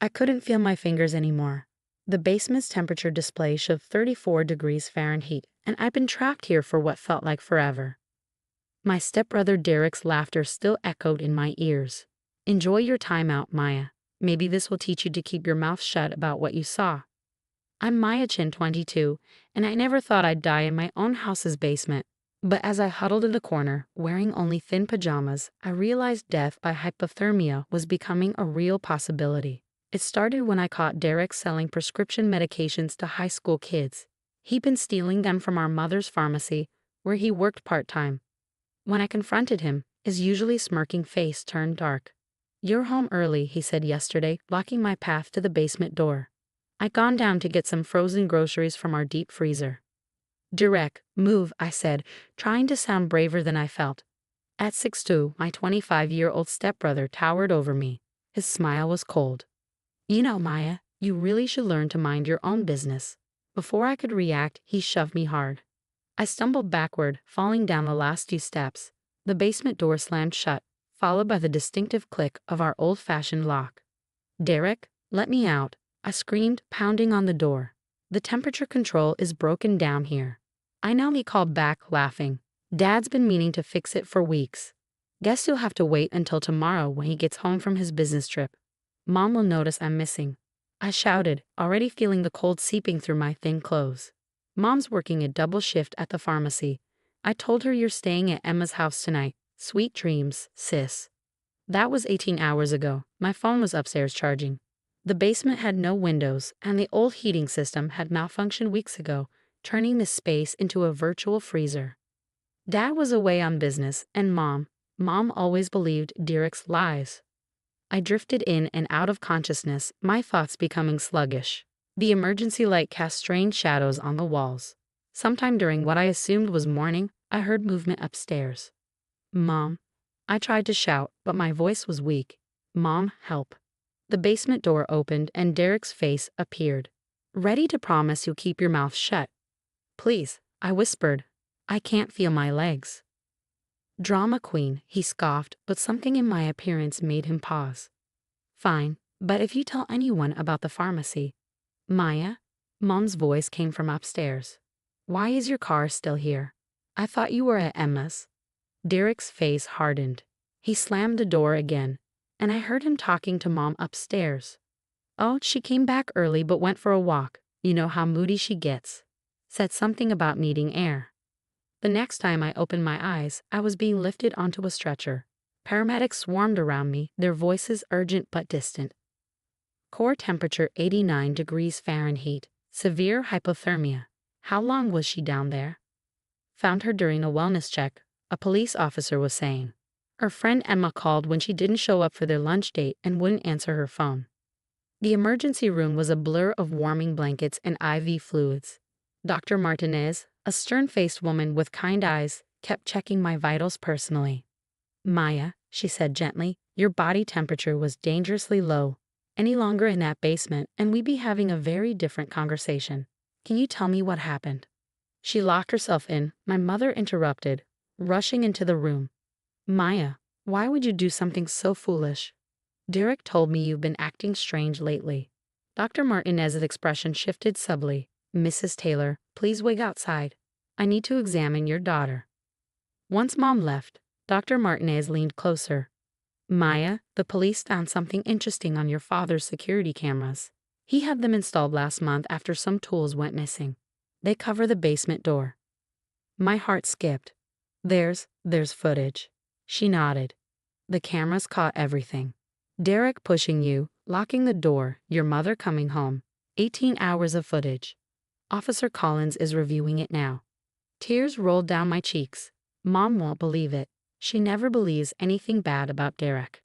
I couldn't feel my fingers anymore. The basement's temperature display showed 34 degrees Fahrenheit, and I'd been trapped here for what felt like forever. My stepbrother Derek's laughter still echoed in my ears. Enjoy your time out, Maya. Maybe this will teach you to keep your mouth shut about what you saw. I'm Maya Chin, 22, and I never thought I'd die in my own house's basement. But as I huddled in the corner, wearing only thin pajamas, I realized death by hypothermia was becoming a real possibility. It started when I caught Derek selling prescription medications to high school kids. He'd been stealing them from our mother's pharmacy, where he worked part-time. When I confronted him, his usually smirking face turned dark. "You're home early," he said yesterday, blocking my path to the basement door. I'd gone down to get some frozen groceries from our deep freezer. "Derek, move," I said, trying to sound braver than I felt. At 6'2", my 25-year-old stepbrother towered over me. His smile was cold. "You know, Maya, you really should learn to mind your own business." Before I could react, he shoved me hard. I stumbled backward, falling down the last few steps. The basement door slammed shut, followed by the distinctive click of our old-fashioned lock. "Derek, let me out," I screamed, pounding on the door. "The temperature control is broken down here." I know, he called back, laughing. "Dad's been meaning to fix it for weeks. Guess you'll have to wait until tomorrow when he gets home from his business trip. Mom will notice I'm missing," I shouted, already feeling the cold seeping through my thin clothes. "Mom's working a double shift at the pharmacy. I told her you're staying at Emma's house tonight. Sweet dreams, sis." That was 18 hours ago. My phone was upstairs charging. The basement had no windows, and the old heating system had malfunctioned weeks ago, turning the space into a virtual freezer. Dad was away on business, and Mom always believed Derek's lies. I drifted in and out of consciousness, my thoughts becoming sluggish. The emergency light cast strange shadows on the walls. Sometime during what I assumed was morning, I heard movement upstairs. "Mom." I tried to shout, but my voice was weak. "Mom, help." The basement door opened and Derek's face appeared. "Ready to promise you'll keep your mouth shut?" "Please," I whispered. "I can't feel my legs." "Drama queen," he scoffed, but something in my appearance made him pause. "Fine, but if you tell anyone about the pharmacy." "Maya?" Mom's voice came from upstairs. "Why is your car still here? I thought you were at Emma's." Derek's face hardened. He slammed the door again, and I heard him talking to Mom upstairs. "Oh, she came back early but went for a walk. You know how moody she gets." Said something about needing air. The next time I opened my eyes, I was being lifted onto a stretcher. Paramedics swarmed around me, their voices urgent but distant. Core temperature 89 degrees Fahrenheit, severe hypothermia. How long was she down there? Found her during a wellness check, a police officer was saying. Her friend Emma called when she didn't show up for their lunch date and wouldn't answer her phone. The emergency room was a blur of warming blankets and IV fluids. Dr. Martinez, a stern-faced woman with kind eyes, kept checking my vitals personally. "Maya," she said gently, "your body temperature was dangerously low. Any longer in that basement and we'd be having a very different conversation. Can you tell me what happened?" She locked herself in. My mother interrupted, rushing into the room. "Maya, why would you do something so foolish? Derek told me you've been acting strange lately." Dr. Martinez's expression shifted subtly. "Mrs. Taylor, please wait outside. I need to examine your daughter." Once Mom left, Dr. Martinez leaned closer. "Maya, the police found something interesting on your father's security cameras. He had them installed last month after some tools went missing. They cover the basement door." My heart skipped. There's footage." She nodded. "The cameras caught everything. Derek pushing you, locking the door, your mother coming home. 18 hours of footage. Officer Collins is reviewing it now." Tears rolled down my cheeks. Mom won't believe it. She never believes anything bad about Derek.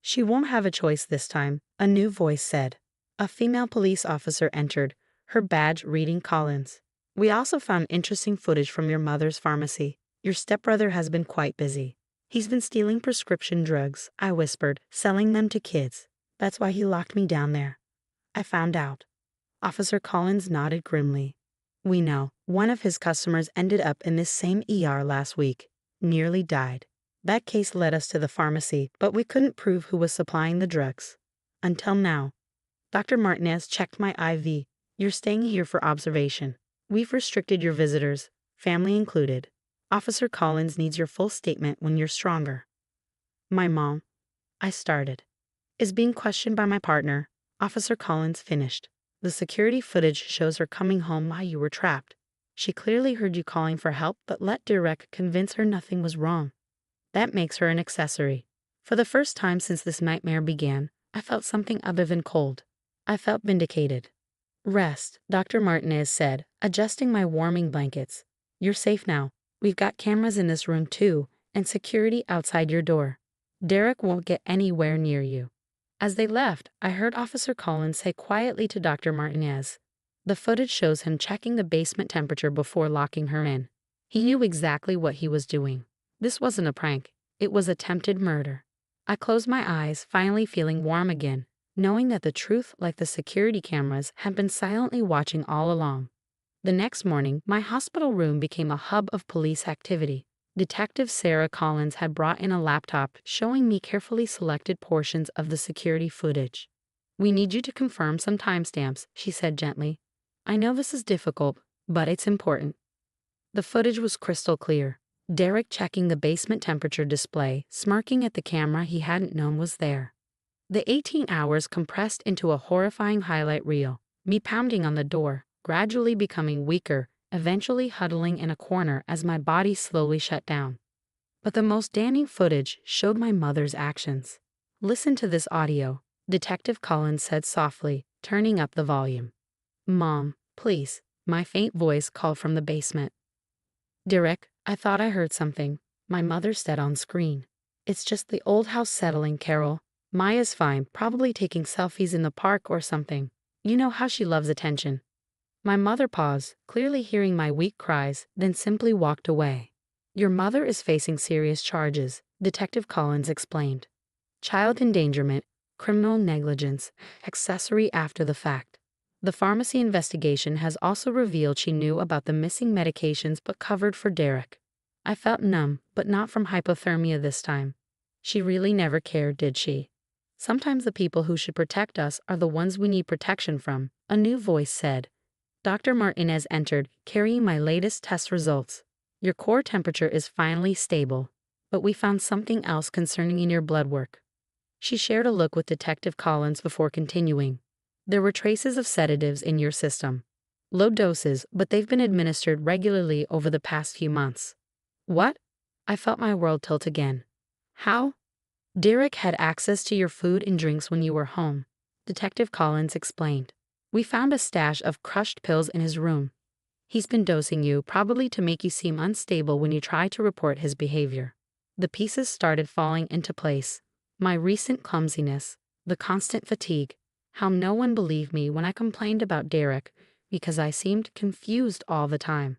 "She won't have a choice this time," a new voice said. A female police officer entered, her badge reading Collins. "We also found interesting footage from your mother's pharmacy. Your stepbrother has been quite busy. He's been stealing prescription drugs," I whispered, "selling them to kids. That's why he locked me down there. I found out." Officer Collins nodded grimly. "We know. One of his customers ended up in this same ER last week. Nearly died. That case led us to the pharmacy, but we couldn't prove who was supplying the drugs. Until now." Dr. Martinez checked my IV. You're staying here for observation. We've restricted your visitors, family included. Officer Collins needs your full statement when you're stronger. My mom, I started, is being questioned by my partner. Officer Collins finished. The security footage shows her coming home while you were trapped. She clearly heard you calling for help but let Derek convince her nothing was wrong. That makes her an accessory. For the first time since this nightmare began, I felt something other than cold. I felt vindicated. Rest, Dr. Martinez said, adjusting my warming blankets. You're safe now. We've got cameras in this room too, and security outside your door. Derek won't get anywhere near you. As they left, I heard Officer Collins say quietly to Dr. Martinez. The footage shows him checking the basement temperature before locking her in. He knew exactly what he was doing. This wasn't a prank. It was attempted murder. I closed my eyes, finally feeling warm again, knowing that the truth, like the security cameras, had been silently watching all along. The next morning, my hospital room became a hub of police activity. Detective Sarah Collins had brought in a laptop showing me carefully selected portions of the security footage. We need you to confirm some timestamps, she said gently. I know this is difficult, but it's important. The footage was crystal clear. Derek checking the basement temperature display, smirking at the camera he hadn't known was there. The 18 hours compressed into a horrifying highlight reel, me pounding on the door, gradually becoming weaker, eventually huddling in a corner as my body slowly shut down. But the most damning footage showed my mother's actions. Listen to this audio, Detective Collins said softly, turning up the volume. Mom, please, my faint voice called from the basement. Derek, I thought I heard something, my mother said on screen. It's just the old house settling, Carol. Maya's fine, probably taking selfies in the park or something. You know how she loves attention. My mother paused, clearly hearing my weak cries, then simply walked away. Your mother is facing serious charges, Detective Collins explained. Child endangerment, criminal negligence, accessory after the fact. The pharmacy investigation has also revealed she knew about the missing medications but covered for Derek. I felt numb, but not from hypothermia this time. She really never cared, did she? Sometimes the people who should protect us are the ones we need protection from, a new voice said. Dr. Martinez entered, carrying my latest test results. Your core temperature is finally stable, but we found something else concerning in your blood work. She shared a look with Detective Collins before continuing. There were traces of sedatives in your system. Low doses, but they've been administered regularly over the past few months. What? I felt my world tilt again. How? Derek had access to your food and drinks when you were home, Detective Collins explained. We found a stash of crushed pills in his room. He's been dosing you, probably to make you seem unstable when you try to report his behavior. The pieces started falling into place. My recent clumsiness, the constant fatigue, how no one believed me when I complained about Derek because I seemed confused all the time.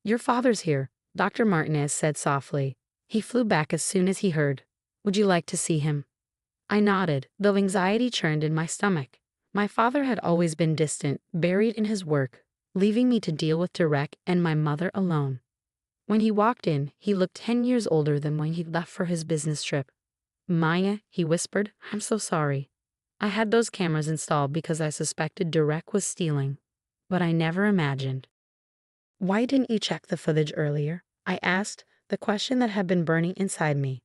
Your father's here, Dr. Martinez said softly. He flew back as soon as he heard. Would you like to see him? I nodded, though anxiety churned in my stomach. My father had always been distant, buried in his work, leaving me to deal with Derek and my mother alone. When he walked in, he looked 10 years older than when he left for his business trip. Maya, he whispered, I'm so sorry. I had those cameras installed because I suspected Derek was stealing, but I never imagined. Why didn't you check the footage earlier? I asked, the question that had been burning inside me.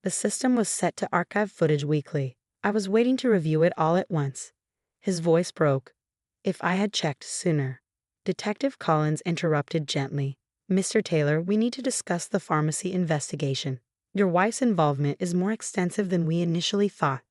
The system was set to archive footage weekly. I was waiting to review it all at once. His voice broke. If I had checked sooner. Detective Collins interrupted gently. Mr. Taylor, we need to discuss the pharmacy investigation. Your wife's involvement is more extensive than we initially thought.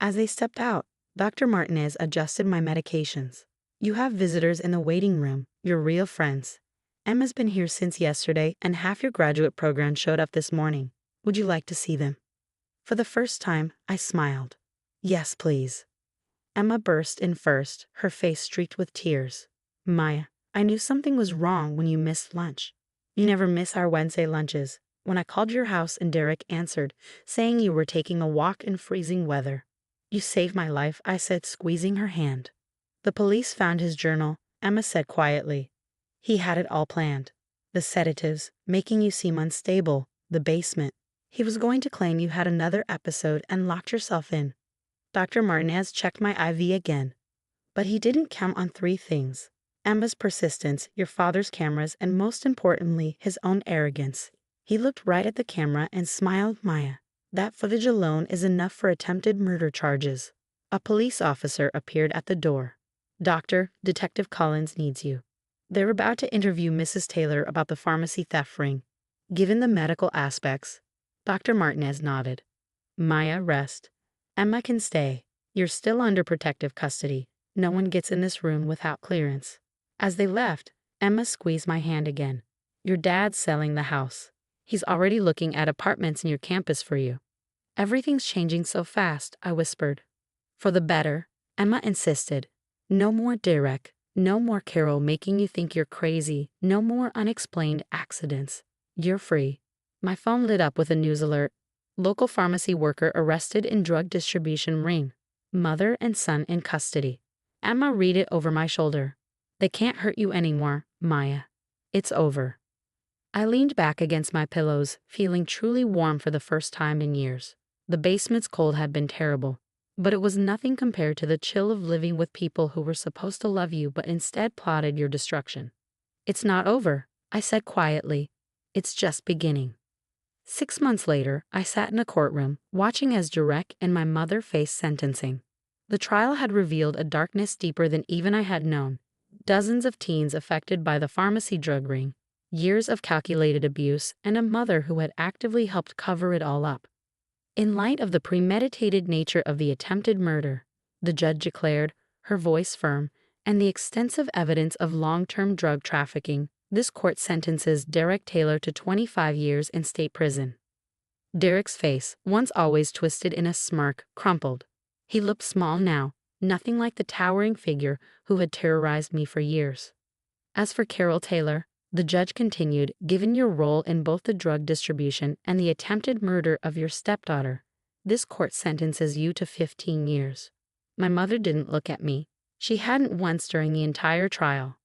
As they stepped out, Dr. Martinez adjusted my medications. You have visitors in the waiting room, your real friends. Emma's been here since yesterday, and half your graduate program showed up this morning. Would you like to see them? For the first time, I smiled. Yes, please. Emma burst in first, her face streaked with tears. Maya, I knew something was wrong when you missed lunch. You never miss our Wednesday lunches. When I called your house and Derek answered, saying you were taking a walk in freezing weather. You saved my life, I said, squeezing her hand. The police found his journal, Emma said quietly. He had it all planned. The sedatives, making you seem unstable, the basement. He was going to claim you had another episode and locked yourself in. Dr. Martinez checked my IV again. But he didn't count on three things: Emma's persistence, your father's cameras, and most importantly, his own arrogance. He looked right at the camera and smiled. Maya, that footage alone is enough for attempted murder charges. A police officer appeared at the door. Doctor, Detective Collins needs you. They're about to interview Mrs. Taylor about the pharmacy theft ring. Given the medical aspects, Dr. Martinez nodded. Maya, rest. Emma can stay. You're still under protective custody. No one gets in this room without clearance. As they left, Emma squeezed my hand again. Your dad's selling the house. He's already looking at apartments near campus for you. Everything's changing so fast, I whispered. For the better, Emma insisted. No more Derek, no more Carol making you think you're crazy, no more unexplained accidents. You're free. My phone lit up with a news alert. Local pharmacy worker arrested in drug distribution ring. Mother and son in custody. Emma read it over my shoulder. They can't hurt you anymore, Maya. It's over. I leaned back against my pillows, feeling truly warm for the first time in years. The basement's cold had been terrible, but it was nothing compared to the chill of living with people who were supposed to love you but instead plotted your destruction. It's not over, I said quietly. It's just beginning. 6 months later, I sat in a courtroom, watching as Derek and my mother faced sentencing. The trial had revealed a darkness deeper than even I had known. Dozens of teens affected by the pharmacy drug ring, years of calculated abuse, and a mother who had actively helped cover it all up. In light of the premeditated nature of the attempted murder, the judge declared, her voice firm, and the extensive evidence of long-term drug trafficking, this court sentences Derek Taylor to 25 years in state prison. Derek's face, once always twisted in a smirk, crumpled. He looked small now, nothing like the towering figure who had terrorized me for years. As for Carol Taylor, the judge continued, given your role in both the drug distribution and the attempted murder of your stepdaughter, this court sentences you to 15 years. My mother didn't look at me. She hadn't once during the entire trial.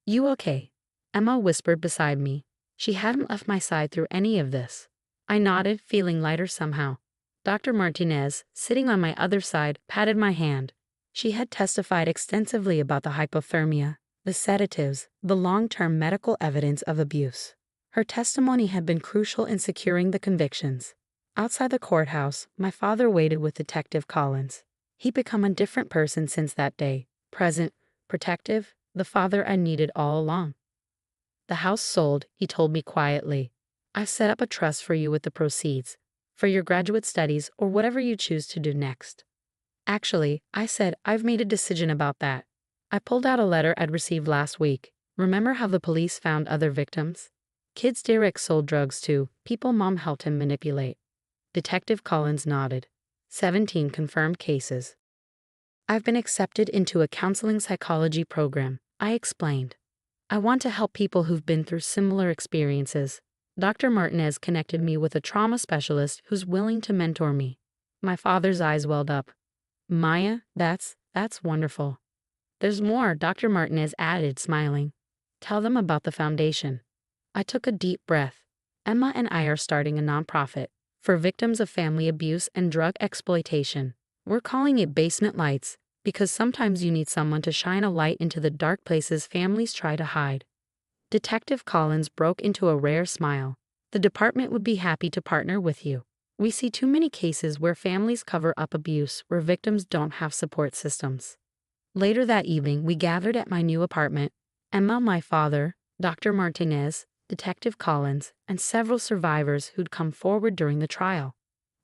You okay? Emma whispered beside me. She hadn't left my side through any of this. I nodded, feeling lighter somehow. Dr. Martinez, sitting on my other side, patted my hand. She had testified extensively about the hypothermia, the sedatives, the long-term medical evidence of abuse. Her testimony had been crucial in securing the convictions. Outside the courthouse, my father waited with Detective Collins. He'd become a different person since that day, present, protective, the father I needed all along. The house sold, he told me quietly. I've set up a trust for you with the proceeds, for your graduate studies or whatever you choose to do next. Actually, I said, I've made a decision about that. I pulled out a letter I'd received last week. Remember how the police found other victims? Kids Derek sold drugs to, people Mom helped him manipulate. Detective Collins nodded. 17 confirmed cases. I've been accepted into a counseling psychology program, I explained. I want to help people who've been through similar experiences. Dr. Martinez connected me with a trauma specialist who's willing to mentor me. My father's eyes welled up. Maya, that's wonderful. There's more, Dr. Martinez added, smiling. Tell them about the foundation. I took a deep breath. Emma and I are starting a nonprofit for victims of family abuse and drug exploitation. We're calling it Basement Lights because sometimes you need someone to shine a light into the dark places families try to hide. Detective Collins broke into a rare smile. The department would be happy to partner with you. We see too many cases where families cover up abuse where victims don't have support systems. Later that evening, we gathered at my new apartment. Emma, my father, Dr. Martinez, Detective Collins, and several survivors who'd come forward during the trial.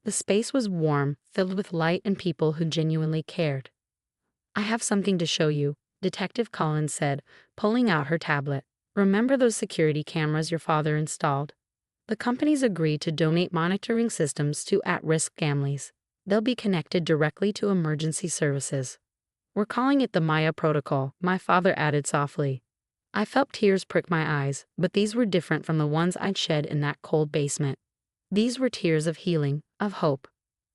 The space was warm, filled with light and people who genuinely cared. I have something to show you, Detective Collins said, pulling out her tablet. Remember those security cameras your father installed? The companies agreed to donate monitoring systems to at-risk families. They'll be connected directly to emergency services. We're calling it the Maya Protocol, my father added softly. I felt tears prick my eyes, but these were different from the ones I'd shed in that cold basement. These were tears of healing, of hope.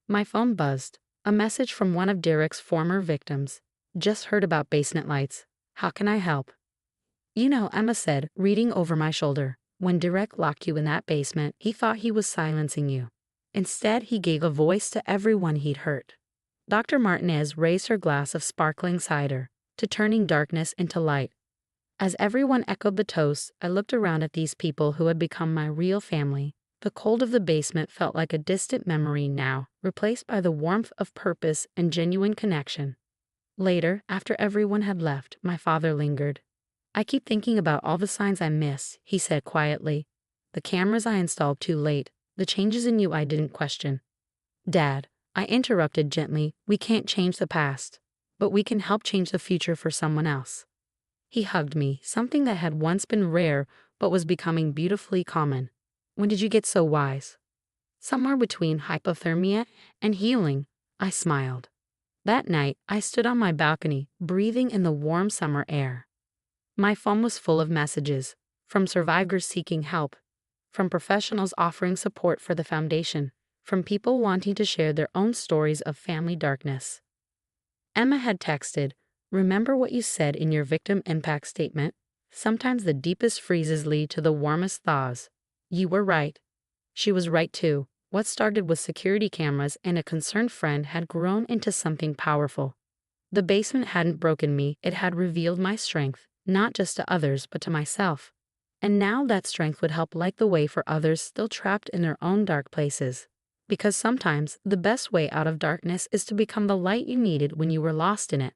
My phone buzzed. A message from one of Derek's former victims. Just heard about Basement Lights. How can I help? You know, Emma said, reading over my shoulder. When Derek locked you in that basement, he thought he was silencing you. Instead, he gave a voice to everyone he'd hurt. Dr. Martinez raised her glass of sparkling cider to turning darkness into light. As everyone echoed the toast, I looked around at these people who had become my real family. The cold of the basement felt like a distant memory now, replaced by the warmth of purpose and genuine connection. Later, after everyone had left, my father lingered. "I keep thinking about all the signs I miss," he said quietly. "The cameras I installed too late, the changes in you I didn't question." "Dad," I interrupted gently, "we can't change the past, but we can help change the future for someone else." He hugged me, something that had once been rare but was becoming beautifully common. "When did you get so wise?" "Somewhere between hypothermia and healing," I smiled. That night, I stood on my balcony, breathing in the warm summer air. My phone was full of messages, from survivors seeking help, from professionals offering support for the foundation, from people wanting to share their own stories of family darkness. Emma had texted, "Remember what you said in your victim impact statement? Sometimes the deepest freezes lead to the warmest thaws." You were right. She was right too. What started with security cameras and a concerned friend had grown into something powerful. The basement hadn't broken me, it had revealed my strength, not just to others but to myself. And now that strength would help light the way for others still trapped in their own dark places. Because sometimes the best way out of darkness is to become the light you needed when you were lost in it.